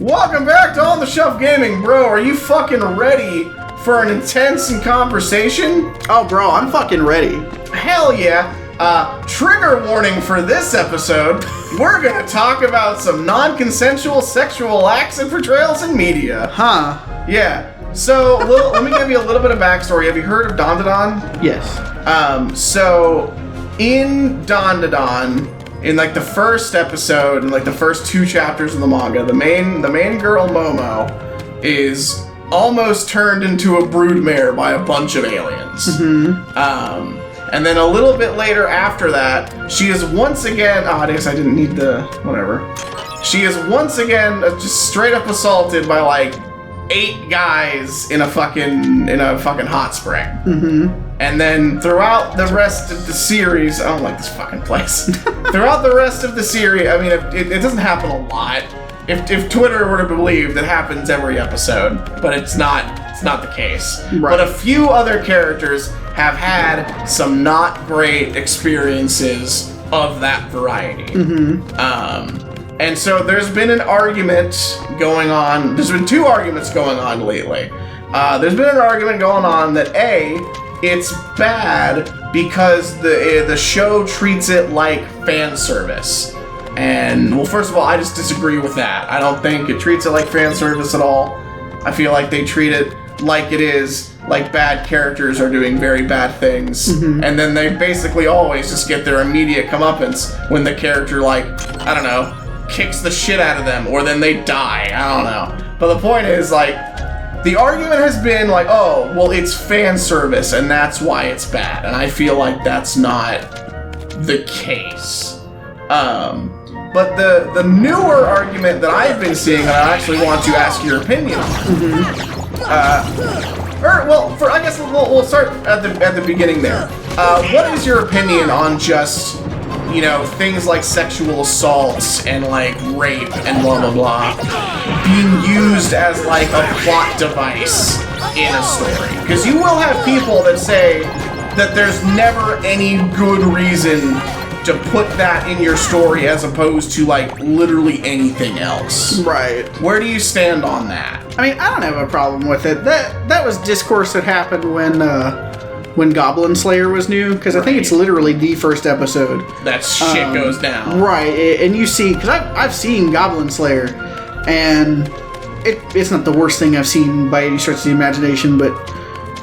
Welcome back to On the Shelf Gaming, bro. Are you fucking ready for an intense conversation? Oh, bro, I'm fucking ready. Hell yeah. Trigger warning for this episode. We're gonna talk about some non-consensual sexual acts and portrayals in media. Huh. Yeah. So, let me give you a little bit of backstory. Have you heard of Dandadan? Yes. So, in Dandadan, in like the first episode, in like the first 2 chapters of the manga, the main girl Momo is almost turned into a broodmare by a bunch of aliens. Mm-hmm. And then a little bit later after that, she is once again, I guess I didn't need the, whatever. She is once again just straight up assaulted by like 8 guys in a fucking hot spring. Mm-hmm. And then throughout the rest of the series, I don't like this fucking place. Throughout the rest of the series, I mean, it doesn't happen a lot. If Twitter were to believe, it happens every episode, but it's not the case. Right. But a few other characters have had some not great experiences of that variety. Mm-hmm. And so there's been an argument going on. There's been 2 arguments going on lately. There's been an argument going on that it's bad because the show treats it like fan service. And, well, first of all, I just disagree with that. I don't think it treats it like fan service at all. I feel like they treat it like it is, like bad characters are doing very bad things. Mm-hmm. And then they basically always just get their immediate comeuppance when the character, like, I don't know, kicks the shit out of them, or then they die. I don't know. But the point is, like, the argument has been like, oh, well, it's fan service, and that's why it's bad. And I feel like that's not the case. But the newer argument that I've been seeing, and I actually want to ask your opinion on. Mm-hmm. I guess we'll start at the beginning there. What is your opinion on just, things like sexual assaults and like rape and blah blah blah being used as like a plot device in a story? Because you will have people that say that there's never any good reason to put that in your story as opposed to like literally anything else. Right. Where do you stand on that? I mean, I don't have a problem with it. That was discourse that happened when Goblin Slayer was new, because I think it's literally the first episode. That shit goes down. Right, and you see, because I've seen Goblin Slayer, and it's not the worst thing I've seen by any stretch of the imagination, but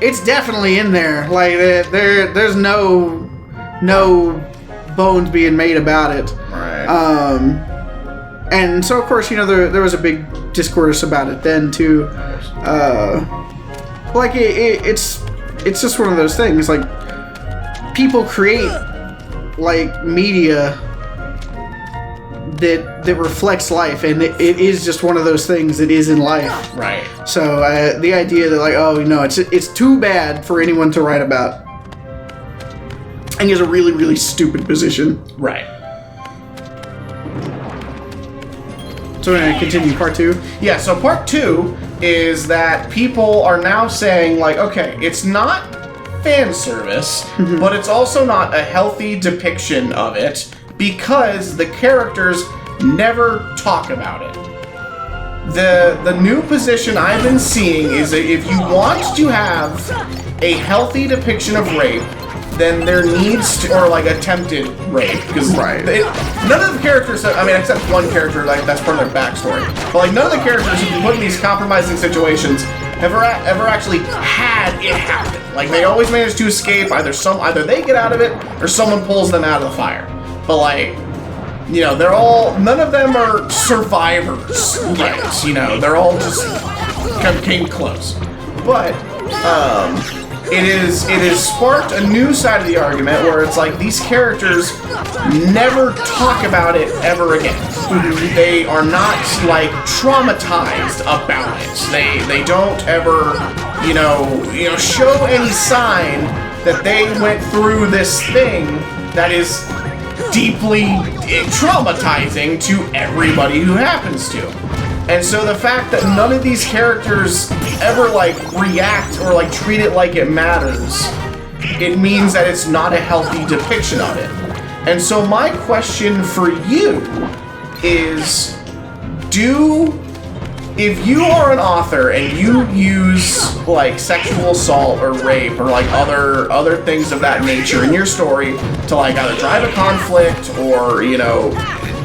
it's definitely in there. Like, there's no bones being made about it. Right. And so, of course, there was a big discourse about it then, too. Like, it's just one of those things. Like, people create, like, media that reflects life, and it is just one of those things that is in life. Right. So, the idea that, like, it's too bad for anyone to write about, I think is a really, really stupid position. Right. So we're going to continue part 2? Yeah, so part 2 is that people are now saying, like, okay, it's not fan service, but it's also not a healthy depiction of it because the characters never talk about it. The new position I've been seeing is that if you want to have a healthy depiction of rape, then there needs to, or like attempted rape, because none of the characters, except one character, like that's part of their backstory, but like none of the characters who put in these compromising situations ever actually had it happen. Like they always manage to escape. Either they get out of it or someone pulls them out of the fire. But like, none of them are survivors yet. They're all just kind of came close. But it has sparked a new side of the argument where it's like these characters never talk about it ever again. They are not like traumatized about it. They don't ever, show any sign that they went through this thing that is deeply traumatizing to everybody who happens to. And so the fact that none of these characters ever, like, react or, like, treat it like it matters, it means that it's not a healthy depiction of it. And so my question for you is, do if you are an author and you use like sexual assault or rape or like other things of that nature in your story to like either drive a conflict or, you know,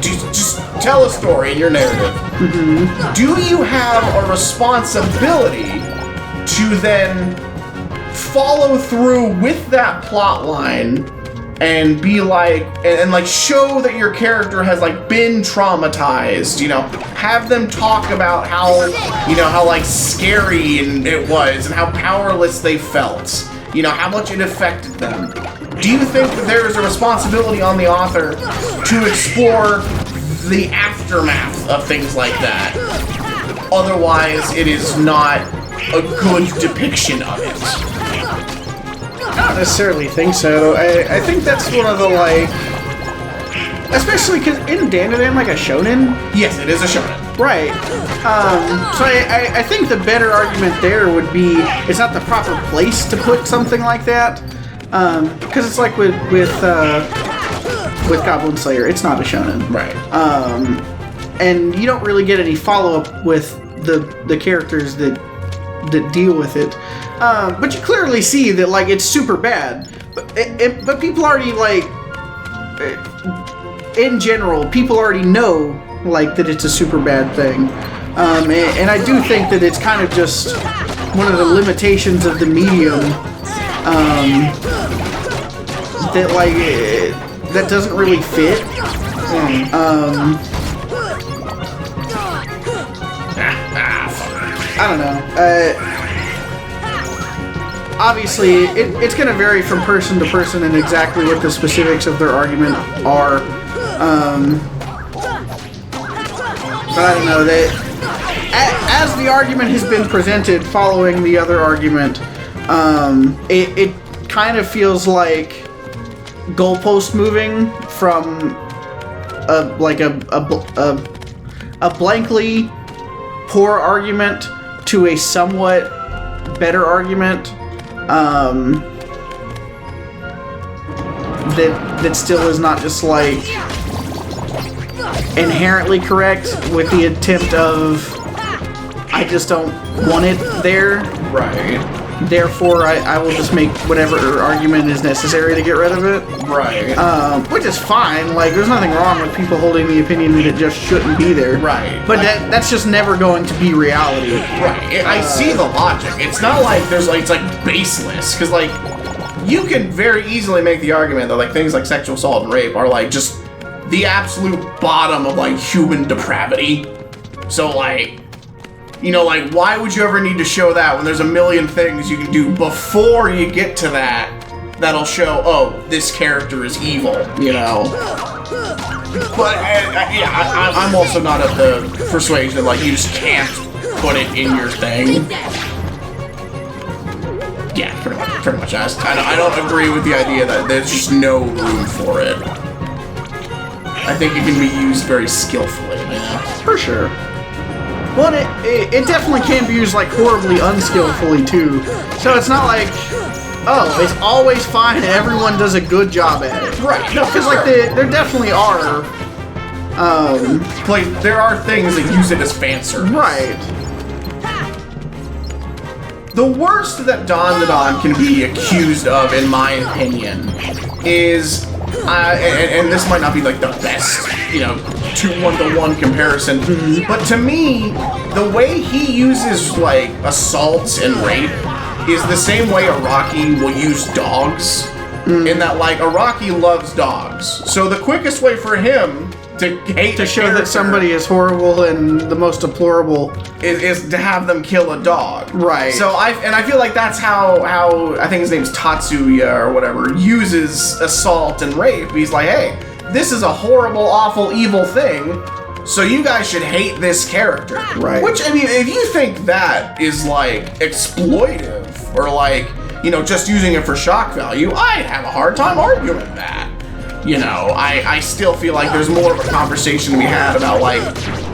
just tell a story in your narrative, do you have a responsibility to then follow through with that plot line and be like, and like show that your character has like been traumatized, you know, have them talk about how, you know, how like scary it was and how powerless they felt, you know, how much it affected them. Do you think that there is a responsibility on the author to explore the aftermath of things like that? Otherwise, it is not a good depiction of it. I don't necessarily think so. I think that's one of the, like... Especially because in Dandadan, like a shonen? Yes, it is a shonen. Right. So I think the better argument there would be it's not the proper place to put something like that. Because it's like with Goblin Slayer, it's not a shonen. Right. And you don't really get any follow-up with the characters that deal with it. But you clearly see that, like, it's super bad. But people already, like... in general, people already know, like, that it's a super bad thing. And I do think that it's kind of just one of the limitations of the medium that, like, that doesn't really fit. I don't know. Obviously, it's going to vary from person to person and exactly what the specifics of their argument are. But I don't know, that as the argument has been presented following the other argument, it kind of feels like goalpost moving from a blankly poor argument to a somewhat better argument that still is not just like inherently correct with the attempt of I just don't want it there. Right. Therefore, I will just make whatever argument is necessary to get rid of it. Right. Which is fine. Like, there's nothing wrong with people holding the opinion that it just shouldn't be there. Right. But that's just never going to be reality. Right. I see the logic. It's not like there's like, it's like baseless. Because, like, you can very easily make the argument that, like, things like sexual assault and rape are, like, just the absolute bottom of, like, human depravity. So, like... You know, like, why would you ever need to show that when there's a million things you can do before you get to that that'll show, oh, this character is evil, you know? But, I'm also not of the persuasion that, like, you just can't put it in your thing. Yeah, pretty much. I don't agree with the idea that there's just no room for it. I think it can be used very skillfully, you know? For sure. Well, it definitely can be used, like, horribly unskillfully, too. So it's not like, oh, it's always fine and everyone does a good job at it. Right. No, because, like, there definitely are... like, there are things that use it as fan service. Right. The worst that Dandadan can be accused of, in my opinion, is... and this might not be, like, the best, you know, 1-to-1 comparison, but to me, the way he uses, like, assaults and rape is the same way Araki will use dogs, in that, like, Araki loves dogs. So the quickest way for him to hate to show that somebody is horrible and the most deplorable is to have them kill a dog. Right. So I feel like that's how I think his name's Tatsuya or whatever uses assault and rape. He's like, hey, this is a horrible, awful, evil thing, so you guys should hate this character. Right. Which, I mean, if you think that is, like, exploitive or, like, you know, just using it for shock value, I'd have a hard time arguing that. You know, I still feel like there's more of a conversation to be had about, like,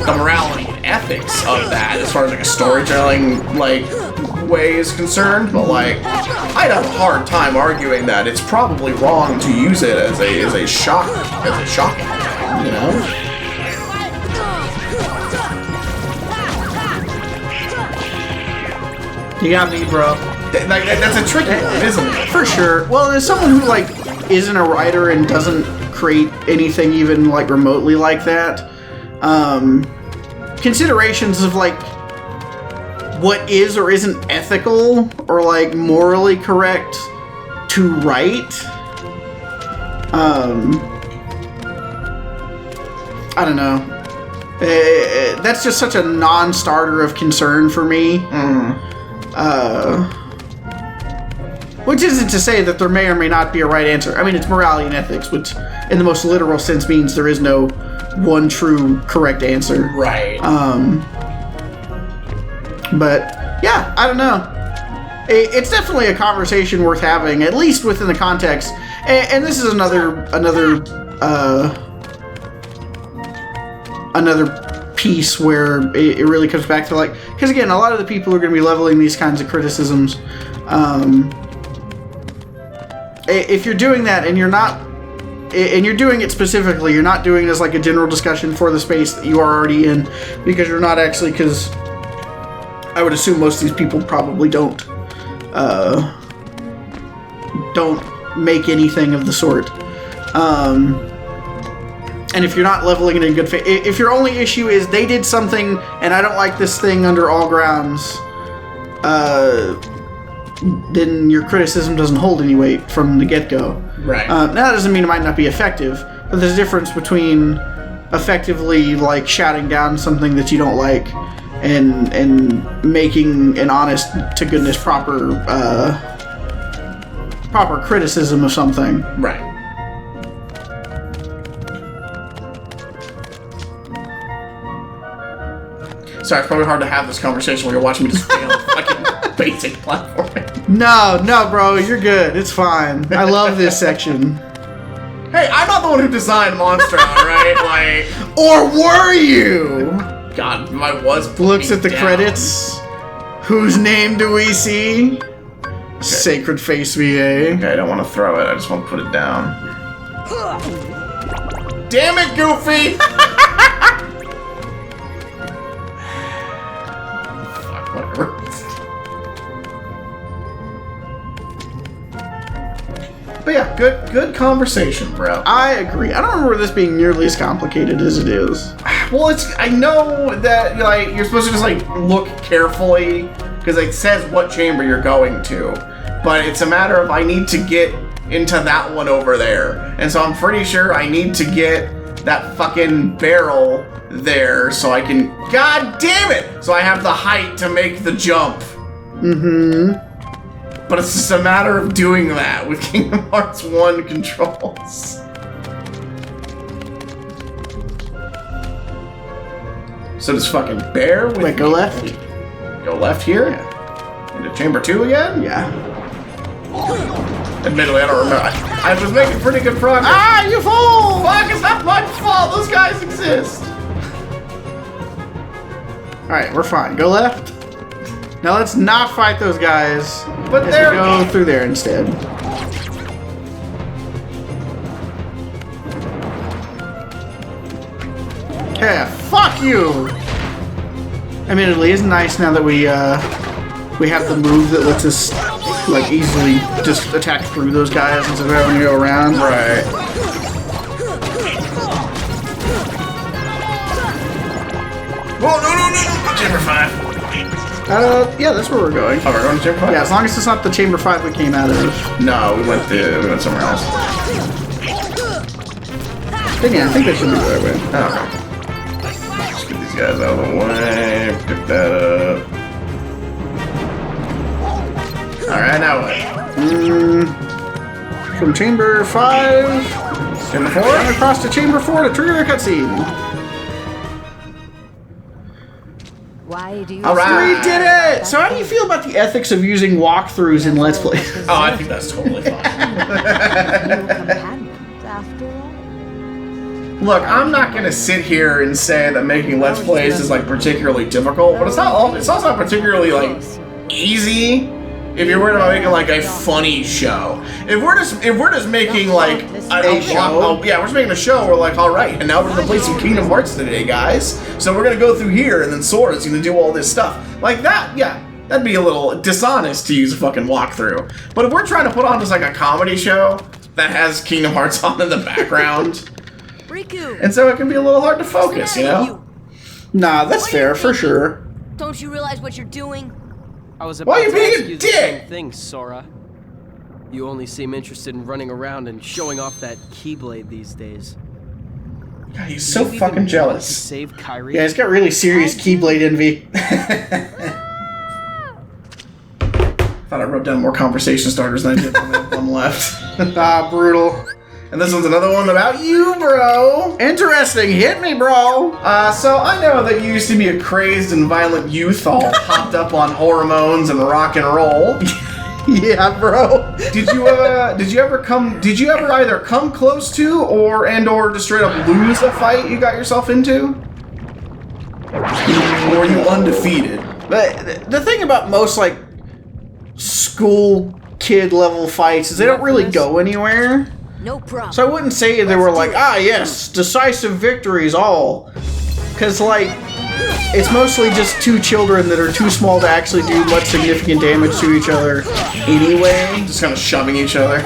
the morality and ethics of that as far as, like, a storytelling, like, way is concerned, but, like, I'd have a hard time arguing that it's probably wrong to use it as a shocking thing, you know? You got me, bro. Like, that's a tricky one, isn't it? For sure. Well, as someone who, like, isn't a writer and doesn't create anything even, like, remotely like that, considerations of, like, what is or isn't ethical or, like, morally correct to write, I don't know. That's just such a non-starter of concern for me. Which isn't to say that there may or may not be a right answer. I mean, it's morality and ethics, which in the most literal sense means there is no one true correct answer. Right. But yeah, I don't know. It's definitely a conversation worth having, at least within the context. And this is another piece where it really comes back to, like, because again, a lot of the people who are going to be leveling these kinds of criticisms, if you're doing that and you're doing it specifically, you're not doing it as like a general discussion for the space that you are already in, because you're not actually, because I would assume most of these people probably don't make anything of the sort. And if you're not leveling it in good faith, if your only issue is they did something and I don't like this thing under all grounds, then your criticism doesn't hold any weight from the get-go. Right. Now that doesn't mean it might not be effective, but there's a difference between effectively, like, shouting down something that you don't like and making an honest to goodness proper criticism of something. Right. Sorry, it's probably hard to have this conversation when you're watching me just fail fucking basic platforming. No, bro, you're good. It's fine. I love this section. Hey, I'm not the one who designed Monster, alright? Like... Or were you? God, I was... Looks at the down. credits. Whose name do we see? Okay. Sacred Face VA. Okay, I don't want to throw it. I just want to put it down. Damn it, Goofy! Fuck, whatever. But yeah, good conversation, bro. I agree. I don't remember this being nearly as complicated as it is. Well, I know that, like, you're supposed to just, like, look carefully, because it says what chamber you're going to. But it's a matter of I need to get into that one over there. And so I'm pretty sure I need to get that fucking barrel there so I can... God damn it! So I have the height to make the jump. Mm-hmm. But it's just a matter of doing that with Kingdom Hearts 1 controls. So just fucking bear with Wait, go left? Go left here? Yeah. Into chamber 2 again? Yeah. Admittedly, I don't remember. I was making pretty good progress. Ah, you fool! Fuck, it's not my fault. Those guys exist. Alright, we're fine. Go left. Now let's not fight those guys. But Let's they're... go through there instead. Yeah, fuck you! Admittedly, it's nice now that we have the move that lets us, like, easily just attack through those guys instead of having to go around. Right. Whoa, no! Chamber 5. Yeah, that's where we're going. Oh, we're going to chamber 5? Yeah, as long as it's not the chamber 5 we came out of. No, we went somewhere else. Then yeah, I think that should be the right way. Oh, okay. Let's get these guys out of the way. Pick that up. Alright, now what? From chamber 5... Chamber 4? Run across to chamber 4 to trigger a cutscene. Why do you All right. We did it! So how do you feel about the ethics of using walkthroughs in Let's Plays? Oh, I think that's totally fine. companions after all? Look, I'm not gonna sit here and say that making Let's Plays is, like, particularly difficult, but it's also not particularly, like, easy if you're worried about making, like, a funny show. If we're just making, like, A show? yeah, we're just making a show. We're like, all right, and now we're gonna play some Kingdom Hearts today, guys. So we're gonna go through here, and then Sora's gonna do all this stuff like that. Yeah, that'd be a little dishonest to use a fucking walkthrough. But if we're trying to put on just like a comedy show that has Kingdom Hearts on in the background, Riku. and so it can be a little hard to focus, you know? Nah, that's fair for sure. Don't you realize what you're doing? I was Why are you about to being ask a you the dick? same thing, Sora. You only seem interested in running around and showing off that Keyblade these days. God, he's so You even fucking want to jealous. save Kyrie? Yeah, he's got really serious Keyblade envy. Thought I wrote down more conversation starters than I did when I had one left. Ah, brutal. And this one's another one about you, bro. Interesting. Hit me, bro. So I know that you used to be a crazed and violent youth, all hopped up on hormones and rock and roll. Yeah, bro. Did you ever either come close to or just straight up lose a fight you got yourself into? Or were you undefeated? But the thing about most, like, school kid level fights is they don't really go anywhere. No problem. So I wouldn't say they were like, ah, yes, decisive victories all. Because, like, it's mostly just two children that are too small to actually do much significant damage to each other anyway. Just kind of shoving each other.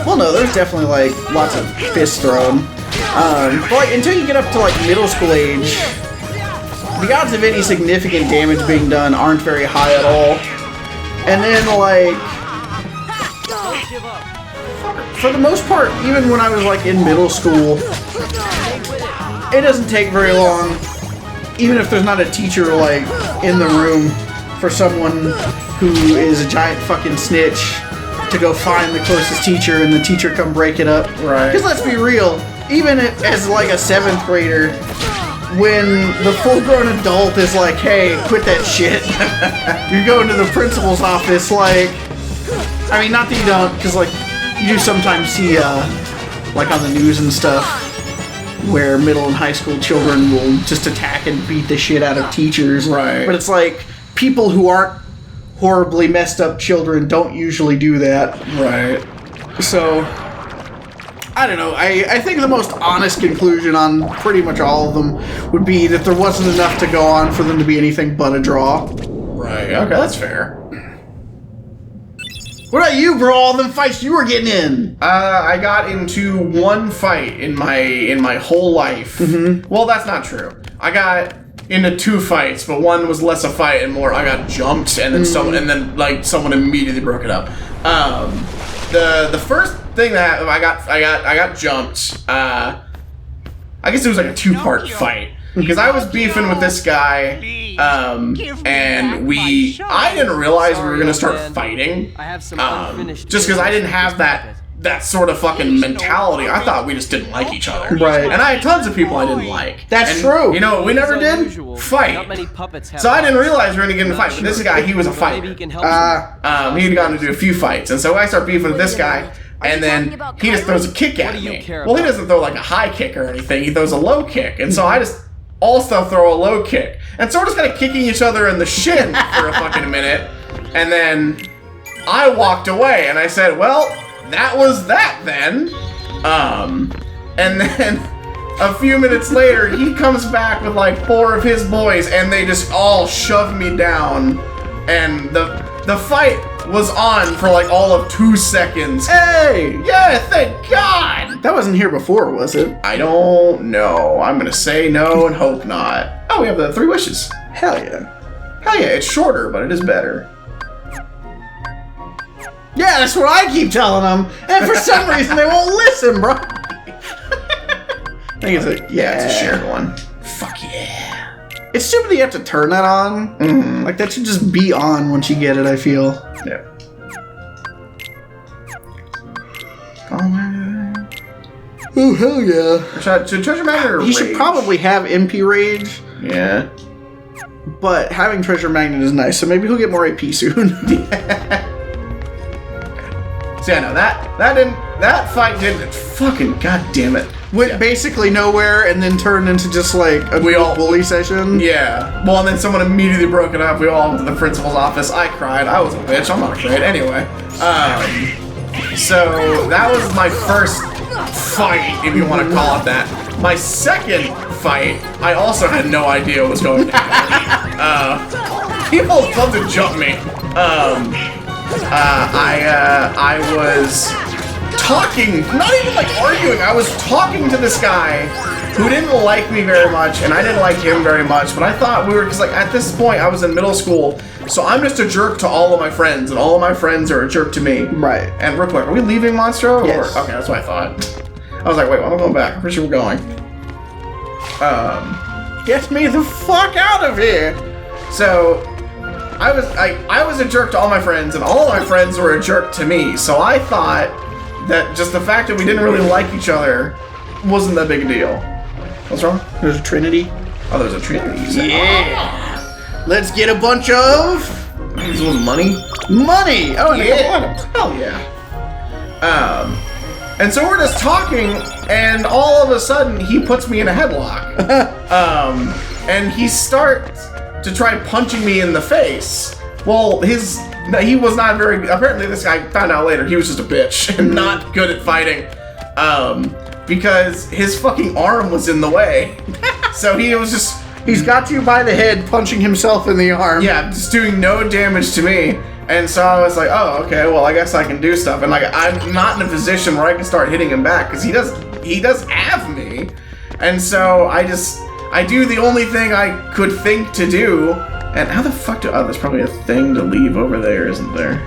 Well, no, there's definitely, like, lots of fists thrown. But, like, until you get up to, like, middle school age, the odds of any significant damage being done aren't very high at all. And then, like, Don't give up. for the most part, even when I was, like, in middle school, it doesn't take very long, even if there's not a teacher, like, in the room, for someone who is a giant fucking snitch to go find the closest teacher and the teacher come break it up. Right. Because let's be real, even as, like, a 7th grader, when the full-grown adult is like, hey, quit that shit, you're going to the principal's office, like, I mean, not that you don't, because, like, you do sometimes see, like, on the news and stuff, where middle and high school children will just attack and beat the shit out of teachers. Right. But it's like, people who aren't horribly messed up children don't usually do that. Right. So, I don't know. I think the most honest conclusion on pretty much all of them would be that there wasn't enough to go on for them to be anything but a draw. Right. Okay, that's fair. What about you, bro? All them fights you were getting in? I got into one fight in my whole life. Mm-hmm. Well, that's not true. I got into 2 fights, but one was less a fight and more I got jumped, and then someone immediately broke it up. The first thing that I got jumped. I guess it was like a 2-part fight. Because I was beefing with this guy, and I didn't realize we were gonna start fighting. I have some unfinished Just because I didn't have that sort of fucking mentality. I thought we just didn't like each other. Right. And I had tons of people I didn't like. That's And true. You know what we never It's did? unusual. Not Fight. many puppets have So I didn't puppets. realize we were gonna get in a fight. But this guy, he was a Maybe fighter. he can help you. He had gotten to do a few fights, and so I start beefing with this guy, and then he just throws a kick at What do you me. care Well, he about? doesn't throw like a high kick or anything. He throws a low kick, and so I just also throw a low kick, and so we're just kind of kicking each other in the shin for a fucking minute, and then I walked away, and I said, "Well, that was that then." And then a few minutes later, he comes back with like 4 of his boys, and they just all shove me down, and the fight was on for like all of 2 seconds. Hey! Yeah, thank God! That wasn't here before, was it? I don't know. I'm gonna say no and hope not. Oh, we have the 3 wishes. Hell yeah. Hell yeah, it's shorter, but it is better. Yeah, that's what I keep telling them. And for some reason, they won't listen, bro. I think it's a, yeah, it's a shared one. Fuck yeah. It's stupid that you have to turn that on. Mm-hmm. Like, that should just be on once you get it, I feel. Yeah. Oh my God. Oh, hell yeah. Should Treasure Magnet or You should Rage? probably have MP Rage, Yeah. but having Treasure Magnet is nice, so maybe he'll get more AP soon. So yeah, no, that fight didn't fucking goddamn it. Went Yeah. basically nowhere and then turned into just like a bully session. Yeah. Well, and then someone immediately broke it up. We all went to the principal's office. I cried. I was a bitch. I'm not afraid. Anyway. So that was my first fight, if you want to call it that. My second fight, I also had no idea what was going to happen. people love to jump me. I was talking, not even like arguing, I was talking to this guy who didn't like me very much, and I didn't like him very much, but I thought we were, because like at this point I was in middle school, so I'm just a jerk to all of my friends, and all of my friends are a jerk to me. Right. And real quick, are we leaving Monstro? Yes. Or, okay, that's what I thought. I was like, wait, why am I going back? I'm pretty sure we're going. Get me the fuck out of here! So, I was a jerk to all my friends, and all of my friends were a jerk to me, so I thought that just the fact that we didn't really like each other wasn't that big a deal. What's wrong? There's a Trinity. Oh, there's a Trinity. Yeah! Let's get a bunch of... This was money? money! Oh, and a couple items. Hell yeah. And so we're just talking, and all of a sudden, he puts me in a headlock. And he starts to try punching me in the face. Well, he was not very, apparently this guy found out later, he was just a bitch and not good at fighting. Because his fucking arm was in the way. So he was just... He's got you by the head, punching himself in the arm. Yeah, just doing no damage to me. And so I was like, oh, okay, well, I guess I can do stuff. And like, I'm not in a position where I can start hitting him back, because he does have me. And so I do the only thing I could think to do. And how the fuck oh, there's probably a thing to leave over there, isn't there?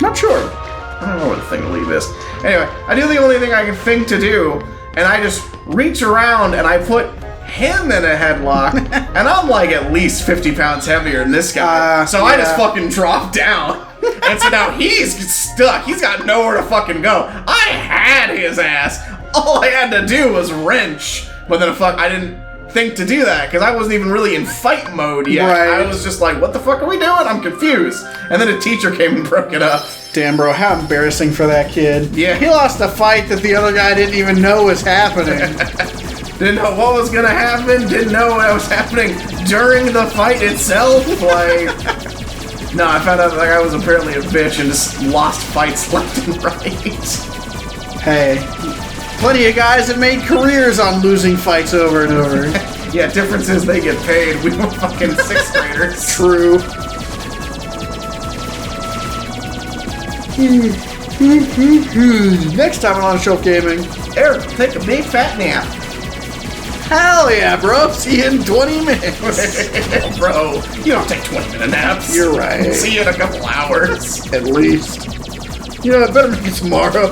Not sure. I don't know where the thing to leave is. Anyway, I do the only thing I can think to do, and I just reach around and I put him in a headlock, and I'm like at least 50 pounds heavier than this guy. So I just fucking drop down. And so now he's stuck. He's got nowhere to fucking go. I had his ass. All I had to do was wrench. But then I didn't think to do that, because I wasn't even really in fight mode yet. Right. I was just like, what the fuck are we doing? I'm confused. And then a teacher came and broke it up. Damn, bro, how embarrassing for that kid. Yeah. He lost a fight that the other guy didn't even know was happening. Didn't know what was gonna happen, didn't know what was happening during the fight itself, like... No, I found out that I was apparently a bitch and just lost fights left and right. Hey, plenty of guys that made careers on losing fights over and over. Yeah, difference is they get paid. We were fucking 6th graders. True. Next time on Shelf Gaming. Eric, take a big fat nap. Hell yeah, bro. See you in 20 minutes. Bro, you don't take 20-minute naps. You're right. See you in a couple hours. At least. You know, I better make it tomorrow.